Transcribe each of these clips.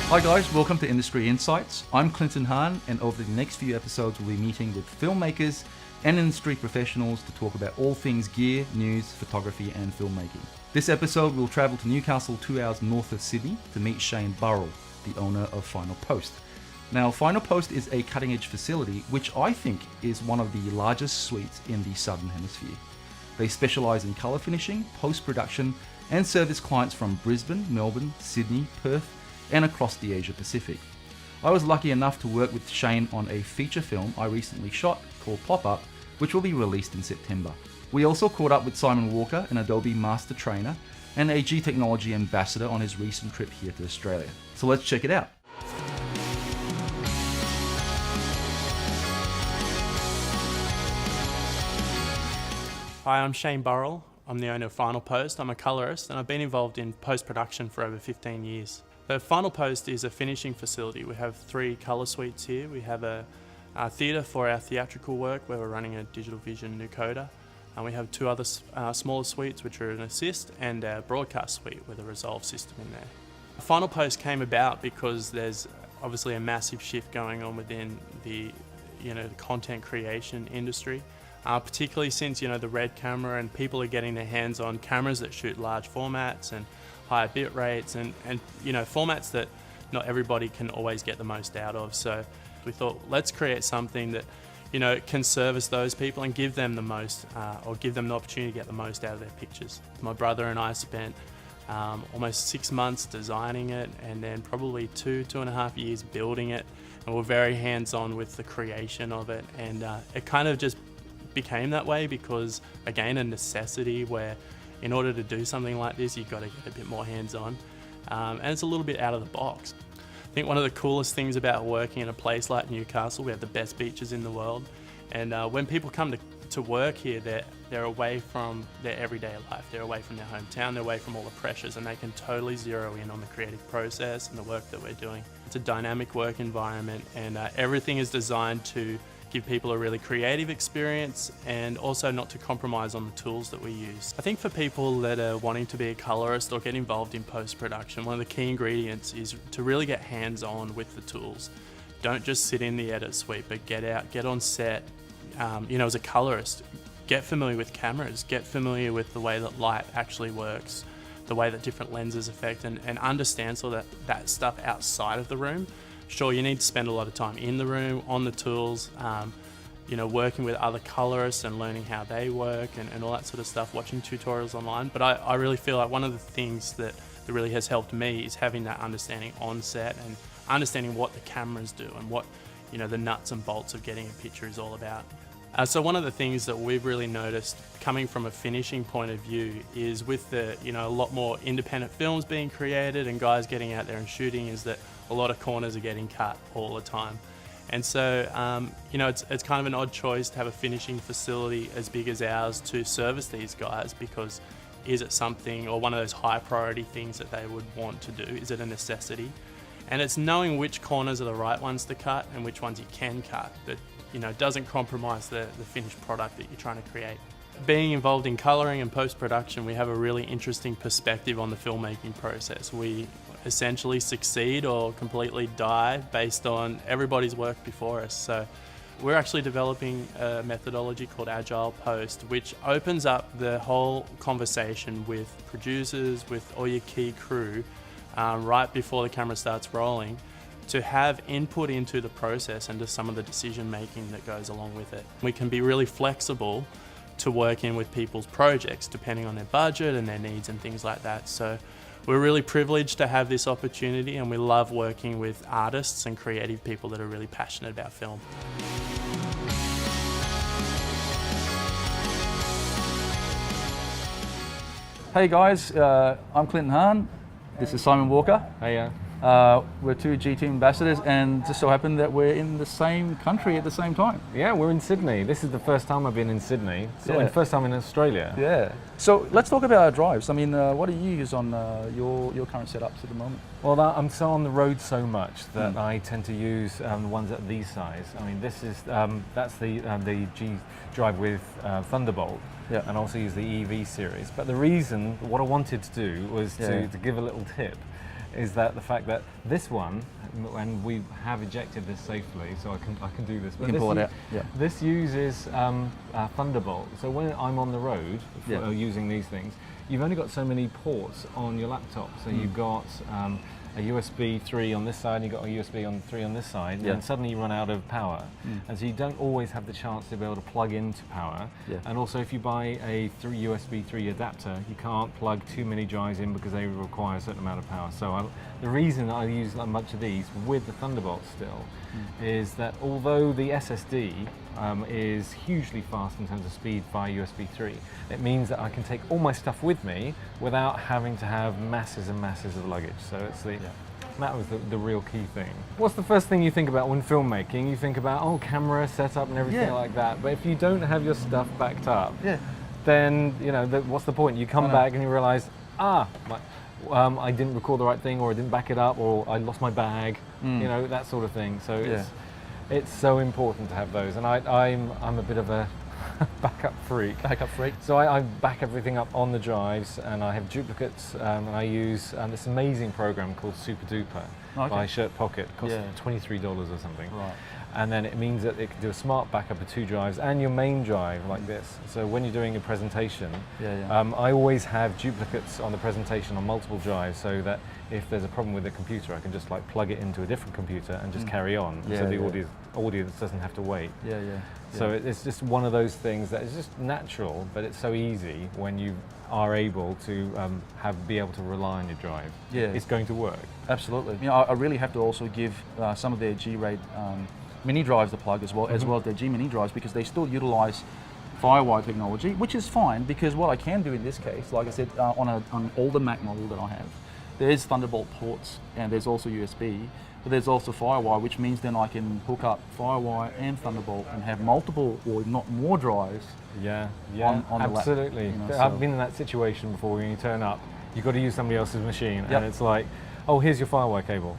Hi guys, welcome to Industry Insights. I'm Clinton Harn, and over the next few episodes we'll be meeting with filmmakers and industry professionals to talk about all things gear, news, photography and filmmaking. This episode we'll travel to Newcastle, 2 hours north of Sydney, to meet Shane Burrell, the owner of Final Post. Now, Final Post is a cutting-edge facility which I think is one of the largest suites in the Southern Hemisphere. They specialise in colour finishing, post-production and service clients from Brisbane, Melbourne, Sydney, Perth and across the Asia Pacific. I was lucky enough to work with Shane on a feature film I recently shot called Pop-Up, which will be released in September. We also caught up with Simon Walker, an Adobe Master Trainer and a G Technology Ambassador on his recent trip here to Australia. So let's check it out. Hi, I'm Shane Burrell. I'm the owner of Final Post. I'm a colourist and I've been involved in post-production for over 15 years. The Final Post is a finishing facility. We have 3 colour suites here. We have a theatre for our theatrical work where we're running a digital vision Nucoder. And we have 2 other smaller suites which are an assist, and a broadcast suite with a resolve system in there. Final Post came about because there's obviously a massive shift going on within the content creation industry. Particularly since the Red camera, and people are getting their hands on cameras that shoot large formats and higher bit rates and formats that not everybody can always get the most out of. So we thought, let's create something that can service those people and give them the most, or give them the opportunity to get the most out of their pictures. My brother and I spent almost 6 months designing it, and then probably 2.5 years building it, and we're very hands-on with the creation of it. And it kind of just became that way because, again, a necessity where in order to do something like this you've got to get a bit more hands-on, and it's a little bit out of the box. I think one of the coolest things about working in a place like Newcastle, we have the best beaches in the world, and when people come to work here, they're away from their everyday life, they're away from their hometown, they're away from all the pressures, and they can totally zero in on the creative process and the work that we're doing. It's a dynamic work environment, and everything is designed to give people a really creative experience and also not to compromise on the tools that we use. I think for people that are wanting to be a colorist or get involved in post-production, one of the key ingredients is to really get hands-on with the tools. Don't just sit in the edit suite, but get out, get on set. As a colorist, get familiar with cameras, get familiar with the way that light actually works, the way that different lenses affect, and understand so that stuff outside of the room. Sure, you need to spend a lot of time in the room, on the tools, working with other colorists and learning how they work and all that sort of stuff, watching tutorials online. But I really feel like one of the things that really has helped me is having that understanding on set and understanding what the cameras do and what the nuts and bolts of getting a picture is all about. So one of the things that we've really noticed coming from a finishing point of view is with the a lot more independent films being created and guys getting out there and shooting, is that a lot of corners are getting cut all the time. And so it's kind of an odd choice to have a finishing facility as big as ours to service these guys, because is it something, or one of those high priority things that they would want to do? Is it a necessity? And it's knowing which corners are the right ones to cut and which ones you can cut that doesn't compromise the finished product that you're trying to create. Being involved in colouring and post-production, we have a really interesting perspective on the filmmaking process. We essentially succeed or completely die based on everybody's work before us. So we're actually developing a methodology called Agile Post, which opens up the whole conversation with producers, with all your key crew, right before the camera starts rolling, to have input into the process and to some of the decision making that goes along with it. We can be really flexible to work in with people's projects depending on their budget and their needs and things like that. So we're really privileged to have this opportunity, and we love working with artists and creative people that are really passionate about film. Hey guys, I'm Clinton Harn. This is Simon Walker. Hey, we're 2 GT ambassadors, and just so happened that we're in the same country at the same time. yeah, we're in Sydney. This is the first time I've been in Sydney, so Yeah. the first time in Australia. Yeah. So let's talk about our drives. I mean, what do you use on your current setups at the moment? Well, I'm so on the road so much that I tend to use the ones at these size. I mean, this is that's the G drive with Thunderbolt. Yeah. And also use the EV series. But the reason, what I wanted to do was to give a little tip. is that the fact that this one, and we have ejected this safely, so I can do this. You can pull it out. Yeah. This uses Thunderbolt. So when I'm on the road using these things, you've only got so many ports on your laptop. So you've got a USB 3 on this side, and you've got a USB 3 on this side, and suddenly you run out of power. And so you don't always have the chance to be able to plug into power. And also if you buy a USB 3 adapter, you can't plug too many drives in because they require a certain amount of power. So the reason I use much of these with the Thunderbolt still is that although the SSD is hugely fast in terms of speed via USB 3, it means that I can take all my stuff with me without having to have masses and masses of luggage. So it's that was the real key thing. What's the first thing you think about when filmmaking? You think about, camera setup and everything like that, but if you don't have your stuff backed up, then what's the point? You come back and you realize, I didn't record the right thing, or I didn't back it up, or I lost my bag, that sort of thing. So it's so important to have those, and I'm a bit of a backup freak. So I back everything up on the drives, and I have duplicates, and I use this amazing program called Super Duper by Shirt Pocket. It costs $23 or something. Right. And then it means that it can do a smart backup of 2 drives and your main drive like this. So when you're doing a presentation, I always have duplicates on the presentation on multiple drives, so that if there's a problem with the computer, I can just plug it into a different computer and just carry on. So the audience doesn't have to wait. So it's just one of those things that is just natural, but it's so easy when you are able to be able to rely on your drive. It's going to work. Absolutely. I really have to also give some of their G-Rate mini drives a plug as well as their G mini drives, because they still utilize Firewire technology, which is fine, because what I can do in this case, like I said, on an older Mac model that I have, there's Thunderbolt ports and there's also USB, but there's also Firewire, which means then I can hook up Firewire and Thunderbolt and have multiple, or if not more, drives. On absolutely. The lap, I've been in that situation before. When you turn up, you've got to use somebody else's machine, and it's like, oh, here's your Firewire cable.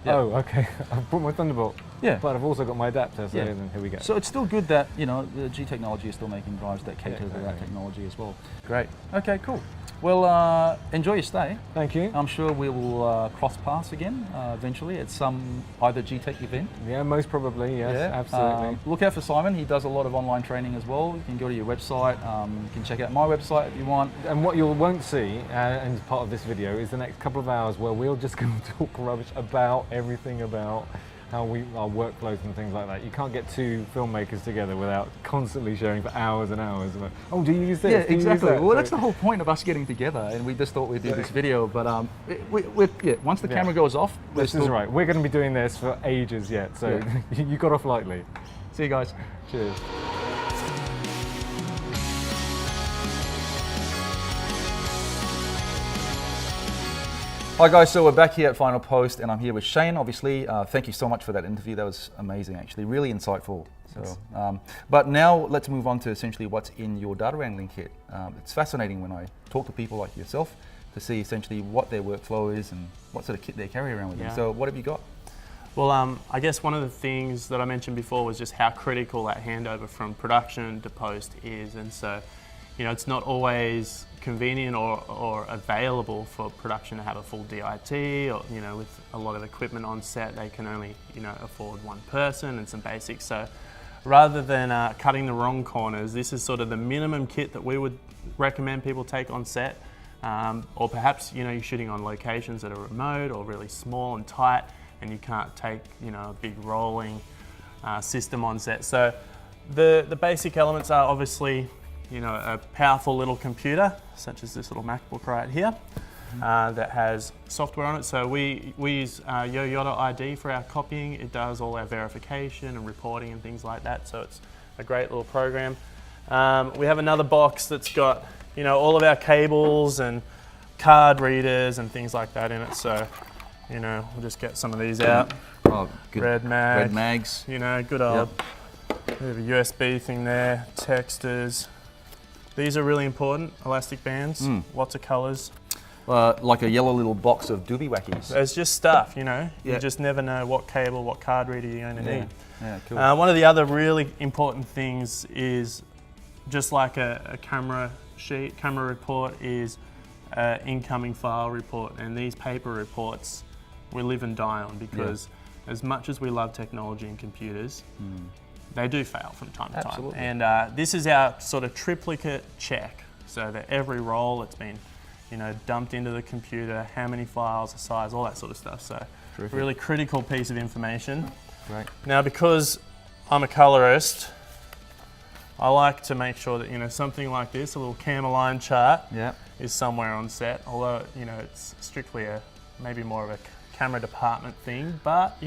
Oh, okay. I've brought my Thunderbolt. But I've also got my adapter, so then here we go. So it's still good that the G technology is still making drives that cater to that technology as well. Great. Okay, cool. Well, enjoy your stay. Thank you. I'm sure we will cross paths again eventually at some either G-Tech event. Yeah, most probably, yes, absolutely. Look out for Simon. He does a lot of online training as well. You can go to your website. You can check out my website if you want. And what you won't see, as part of this video, is the next couple of hours where we're just going to talk rubbish about everything about how our workflows and things like that. You can't get 2 filmmakers together without constantly sharing for hours and hours about, oh, do you use this? Yeah, exactly. Well, that's the whole point of us getting together, and we just thought we'd do this video. But once the camera goes off, this is right. We're going to be doing this for ages yet, so you got off lightly. See you guys. Cheers. Hi guys, so we're back here at Final Post, and I'm here with Shane, obviously. Thank you so much for that interview. That was amazing, actually, really insightful. So, but now let's move on to essentially what's in your data wrangling kit. It's fascinating when I talk to people like yourself to see essentially what their workflow is and what sort of kit they carry around with them. So what have you got? Well, I guess one of the things that I mentioned before was just how critical that handover from production to post is. And so, it's not always convenient or available for production to have a full DIT, or with a lot of equipment on set, they can only afford 1 person and some basics. So rather than cutting the wrong corners, this is sort of the minimum kit that we would recommend people take on set, or perhaps you're shooting on locations that are remote or really small and tight, and you can't take a big rolling system on set. So the basic elements are obviously a powerful little computer, such as this little MacBook right here, that has software on it. So we use Yoyoda ID for our copying. It does all our verification and reporting and things like that. So it's a great little program. We have another box that's got all of our cables and card readers and things like that in it. So we'll just get some of these out. Oh, good. Red mag. Red mags. Good old. We have a USB thing there. Texters. These are really important, elastic bands, lots of colours. Like a yellow little box of doobie wackies. It's just stuff, You just never know what cable, what card reader you're going to need. Yeah, cool. One of the other really important things is, just like a camera sheet, camera report, is incoming file report, and these paper reports we live and die on, because as much as we love technology and computers, they do fail from time to Absolutely. time. And this is our sort of triplicate check, so that every roll it's been, dumped into the computer, how many files, the size, all that sort of stuff. So Terrific. really critical piece of information. Great. Now, because I'm a colorist, I like to make sure that something like this, a little camera line chart, is somewhere on set. Although it's strictly maybe more of a camera department thing, but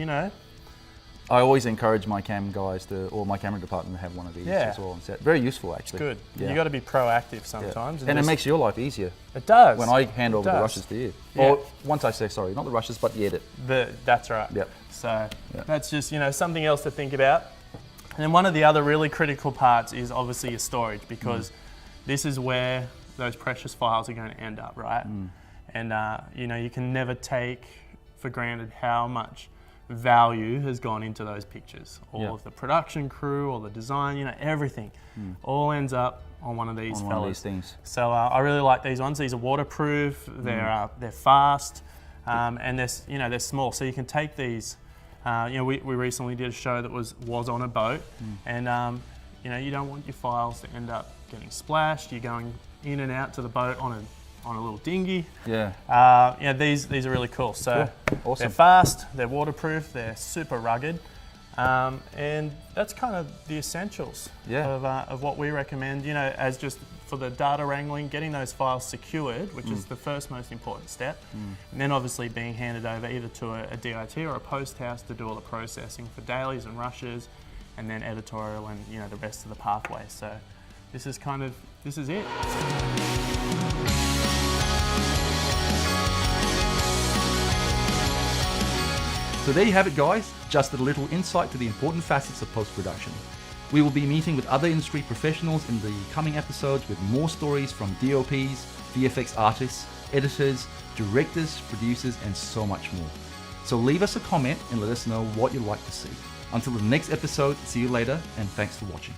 I always encourage my cam guys or my camera department to have one of these as well on set. Very useful, actually. Good. Yeah. You got to be proactive sometimes, and it makes your life easier. It does. When I hand over the rushes to you, or once I say sorry, not the rushes, but the edit. That's right. Yep. So that's just something else to think about. And then one of the other really critical parts is obviously your storage, because this is where those precious files are going to end up, right? And you can never take for granted how much value has gone into those pictures. All of the production crew, all the design, everything, all ends up on one of these fellas. One of these things. So I really like these ones. These are waterproof. They're fast, and they're small. So you can take these. We recently did a show that was on a boat, and you don't want your files to end up getting splashed. You're going in and out to the boat on a little dinghy. Yeah. These are really cool. So Awesome. they're fast, they're waterproof, they're super rugged, and that's kind of the essentials of what we recommend. As just for the data wrangling, getting those files secured, which is the first most important step, and then obviously being handed over either to a DIT or a post house to do all the processing for dailies and rushes, and then editorial and the rest of the pathway. So this is it. So there you have it, guys. Just a little insight to the important facets of post-production. We will be meeting with other industry professionals in the coming episodes with more stories from DOPs, VFX artists, editors, directors, producers, and so much more. So leave us a comment and let us know what you'd like to see. Until the next episode, see you later, and thanks for watching.